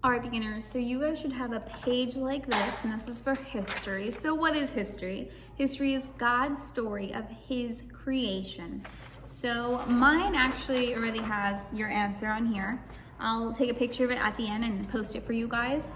All right, beginners, so you guys should have a page like this, and this is for history. So what is history? History is God's story of his creation. So mine actually already has your answer on here. I'll take a picture of it at the end and post it for you guys.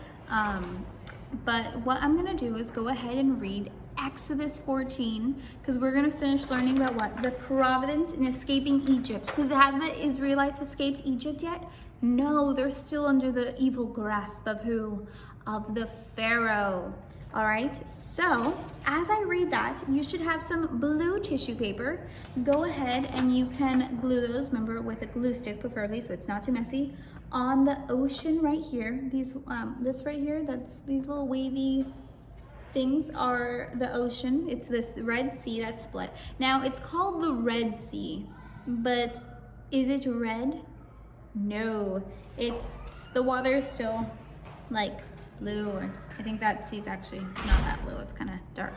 But what I'm gonna do is go ahead and read Exodus 14, because we're gonna finish learning about what? The providence in escaping Egypt. Because have the Israelites escaped Egypt yet? No, they're still under the evil grasp of who? Of the Pharaoh. All right, so as I read that, you should have some blue tissue paper. Go ahead and you can glue those, remember, with a glue stick preferably, so it's not too messy, on the ocean right here. These, this right here, that's these little wavy things are the ocean. It's this Red Sea that's split. Now, it's called the Red Sea, but is it red? No, it's, the water is still like blue, or I think that sea's actually not that blue, it's kind of dark.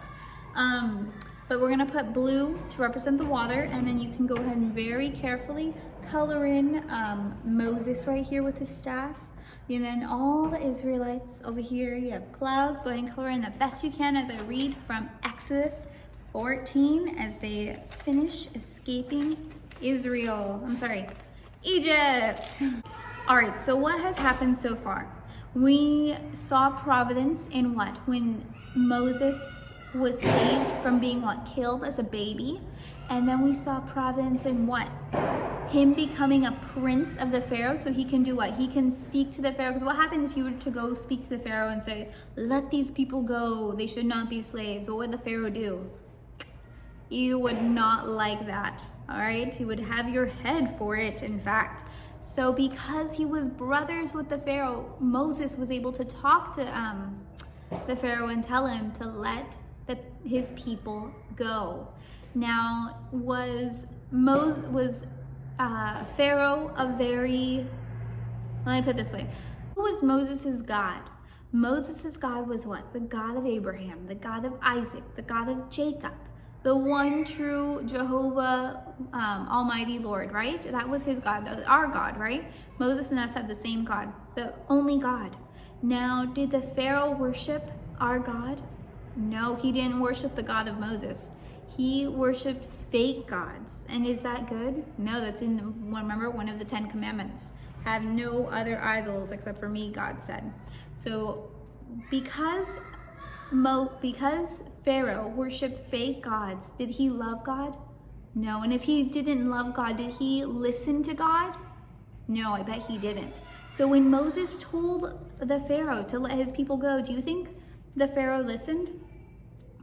But we're gonna put blue to represent the water, and then you can go ahead and very carefully color in Moses right here with his staff. And then all the Israelites over here, you have clouds. Go ahead and color in the best you can as I read from Exodus 14 as they finish escaping Egypt. All right, so what has happened so far? We saw providence in what? When Moses was saved from being what? Killed as a baby. And then we saw providence in what? Him becoming a prince of the Pharaoh, so he can do what? He can speak to the Pharaoh. Because what happens if you were to go speak to the Pharaoh and say, let these people go, they should not be slaves? What would the Pharaoh do? You would not like that, all right? He would have your head for it, in fact. So because he was brothers with the Pharaoh, Moses was able to talk to the Pharaoh and tell him to let his people go. Now, was Pharaoh a very, let me put it this way, who was Moses's God? Moses's God was what? The God of Abraham, the God of Isaac, the God of Jacob, the one true Jehovah Almighty Lord, right? That was his God, our God, right? Moses and us have the same God, the only God. Now, did the Pharaoh worship our God? No, he didn't worship the God of Moses. He worshiped fake gods. And is that good? No, that's in, remember, one of the 10 Commandments. Have no other idols except for me, God said. So because Pharaoh worshipped fake gods, did he love God? No. And if he didn't love God, did he listen to God? No, I bet he didn't. So when Moses told the Pharaoh to let his people go, do you think the Pharaoh listened?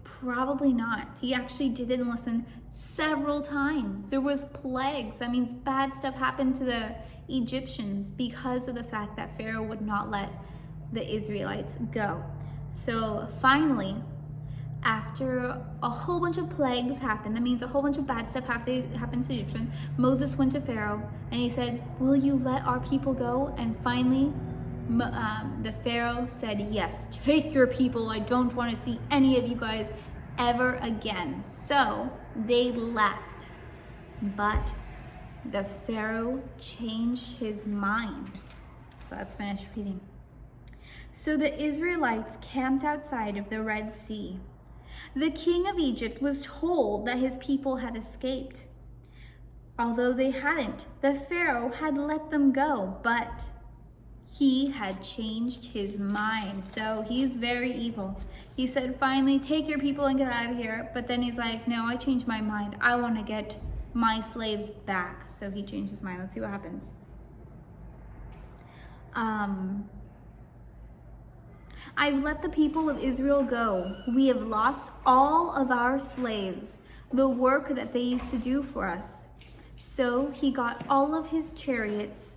Probably not. He actually didn't listen several times. There was plagues. That means bad stuff happened to the Egyptians because of the fact that Pharaoh would not let the Israelites go. So finally, after a whole bunch of plagues happened, that means a whole bunch of bad stuff happened to Egyptians, Moses went to Pharaoh and he said, will you let our people go? And finally, the Pharaoh said, yes, take your people. I don't want to see any of you guys ever again. So they left, but the Pharaoh changed his mind. So let's finish reading. So the Israelites camped outside of the Red Sea. The king of Egypt was told that his people had escaped. Although they hadn't, the Pharaoh had let them go, but he had changed his mind. So he's very evil. He said, finally, take your people and get out of here. But then he's like, no, I changed my mind. I want to get my slaves back. So he changed his mind. Let's see what happens. I've let the people of Israel go. We have lost all of our slaves, the work that they used to do for us. So he got all of his chariots,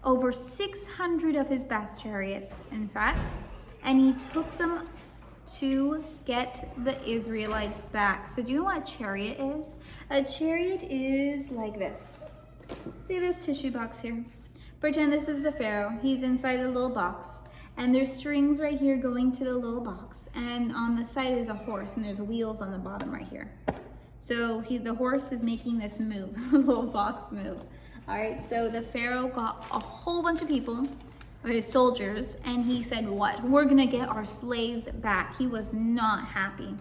over 600 of his best chariots, in fact, and he took them to get the Israelites back. So do you know what a chariot is? A chariot is like this. See this tissue box here? Pretend this is the Pharaoh. He's inside a little box. And there's strings right here going to the little box. And on the side is a horse, and there's wheels on the bottom right here. So the horse is making this move, the little box move. All right, so the Pharaoh got a whole bunch of people, his soldiers, and he said, what? We're gonna get our slaves back. He was not happy.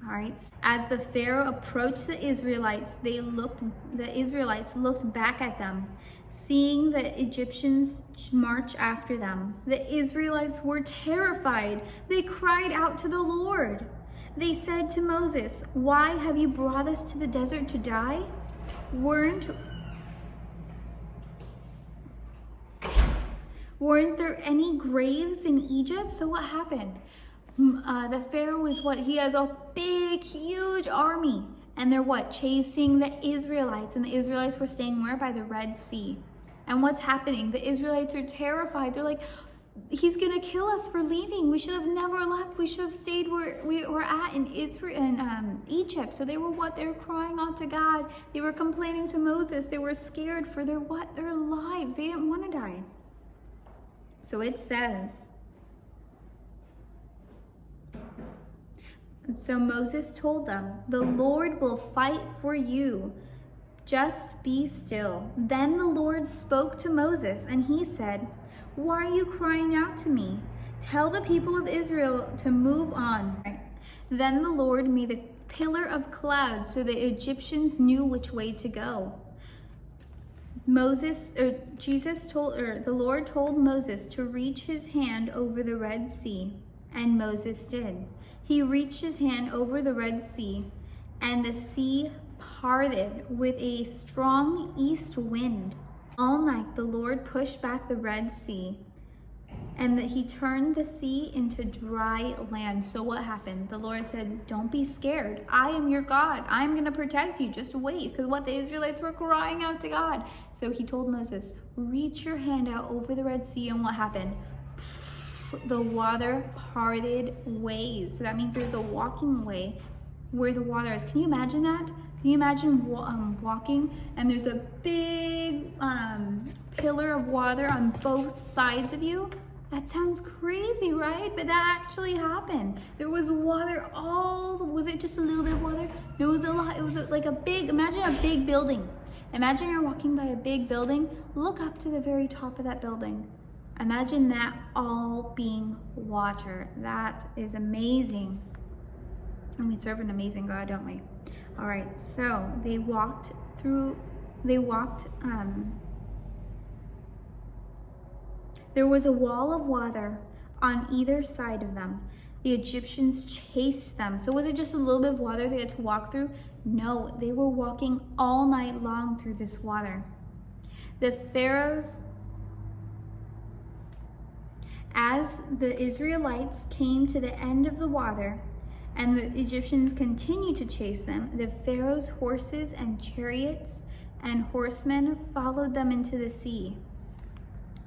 All right. As the Pharaoh approached the Israelites, the Israelites looked back at them, seeing the Egyptians march after them. The Israelites were terrified. They cried out to the Lord. They said to Moses, "Why have you brought us to the desert to die? Weren't there any graves in Egypt?" So what happened? The Pharaoh is what? He has a big, huge army. And they're what? Chasing the Israelites. And the Israelites were staying where? By the Red Sea. And what's happening? The Israelites are terrified. They're like, he's going to kill us for leaving. We should have never left. We should have stayed where we were at in Egypt. So they were what? They were crying out to God. They were complaining to Moses. They were scared for their what? Their lives. They didn't want to die. So it says, so Moses told them, "The Lord will fight for you. Just be still." Then the Lord spoke to Moses, and he said, "Why are you crying out to me? Tell the people of Israel to move on." Then the Lord made a pillar of cloud so the Egyptians knew which way to go. The Lord told Moses to reach his hand over the Red Sea, and Moses did. He reached his hand over the Red Sea, and the sea parted with a strong east wind. All night the Lord pushed back the Red Sea, and he turned the sea into dry land. So what happened? The Lord said, "Don't be scared. I am your God. I'm going to protect you. Just wait." Because what? The Israelites were crying out to God. So he told Moses, "Reach your hand out over the Red Sea." And what happened? The water parted ways. So that means there's a walking way where the water is. Can you imagine that? Can you imagine walking and there's a big pillar of water on both sides of you? That sounds crazy, right? But that actually happened. There was water was it just a little bit of water? No, it was a lot. It was like a big, imagine a big building. Imagine you're walking by a big building. Look up to the very top of that building. Imagine that all being water. That is amazing. And we serve an amazing God, don't we? All right, so there was a wall of water on either side of them. The Egyptians chased them. So was it just a little bit of water they had to walk through? No, they were walking all night long through this water. As the Israelites came to the end of the water, and the Egyptians continued to chase them, the Pharaoh's horses and chariots and horsemen followed them into the sea.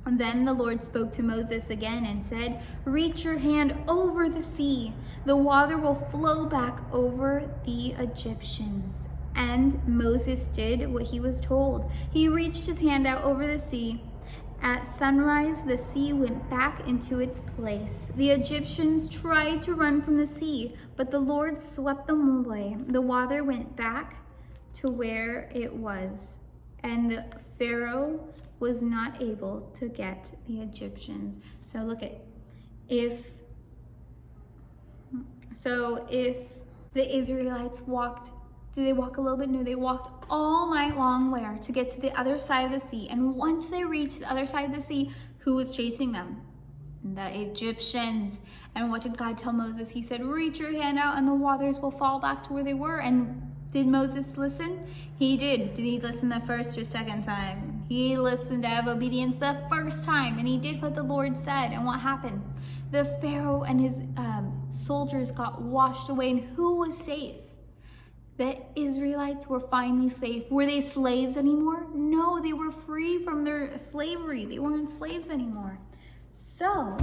And then the Lord spoke to Moses again and said, "Reach your hand over the sea. The water will flow back over the Egyptians." And Moses did what he was told. He reached his hand out over the sea. At sunrise, the sea went back into its place. The Egyptians tried to run from the sea, but the Lord swept them away. The water went back to where it was, and the Pharaoh was not able to get the Egyptians. So look at, if the Israelites walked, did they walk a little bit? No, they walked all night long where? To get to the other side of the sea. And once they reached the other side of the sea, who was chasing them? The Egyptians. And what did God tell Moses? He said, "Reach your hand out and the waters will fall back to where they were." And did Moses listen? He did. Did he listen the first or second time? He listened to have obedience the first time, and he did what the Lord said. And what happened? The Pharaoh and his soldiers got washed away, and who was safe? The Israelites were finally safe. Were they slaves anymore? No, they were free from their slavery. They weren't slaves anymore. So,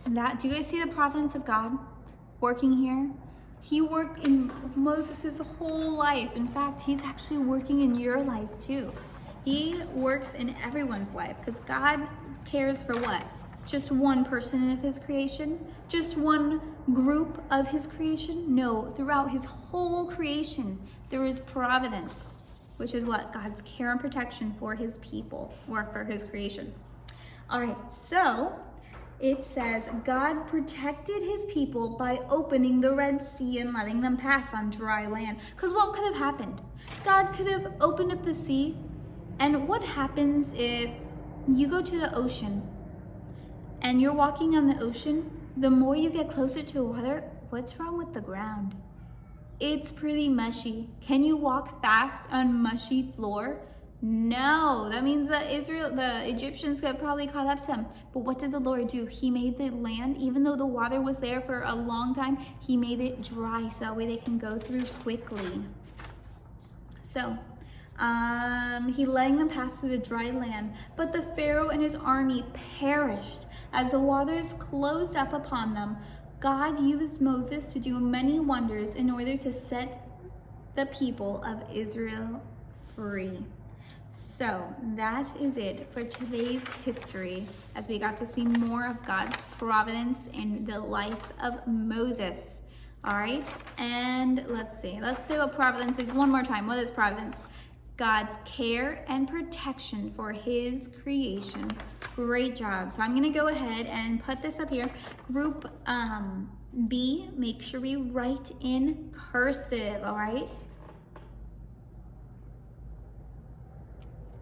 do you guys see the providence of God working here? He worked in Moses' whole life. In fact, he's actually working in your life too. He works in everyone's life because God cares for what? Just one person of his creation? Just one group of his creation? No, throughout his whole creation, there is providence, which is what? God's care and protection for his people or for his creation. All right, so it says God protected his people by opening the Red Sea and letting them pass on dry land. Because what could have happened? God could have opened up the sea. And what happens if you go to the ocean and you're walking on the ocean? The more you get closer to the water, what's wrong with the ground? It's pretty mushy. Can you walk fast on mushy floor? No, that means that the Egyptians could have probably caught up to them. But what did the Lord do? He made the land, even though the water was there for a long time, he made it dry so that way they can go through quickly. So, he letting them pass through the dry land, but the Pharaoh and his army perished as the waters closed up upon them. God used Moses to do many wonders in order to set the people of Israel free. So that is it for today's history, as we got to see more of God's providence in the life of Moses. All right, and let's see what providence is one more time. What is providence? God's care and protection for his creation. Great job. So I'm going to go ahead and put this up here. Group B, make sure we write in cursive, all right?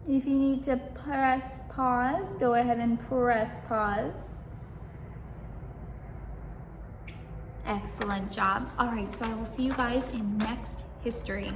If you need to press pause, go ahead and press pause. Excellent job. All right, so I will see you guys in next history.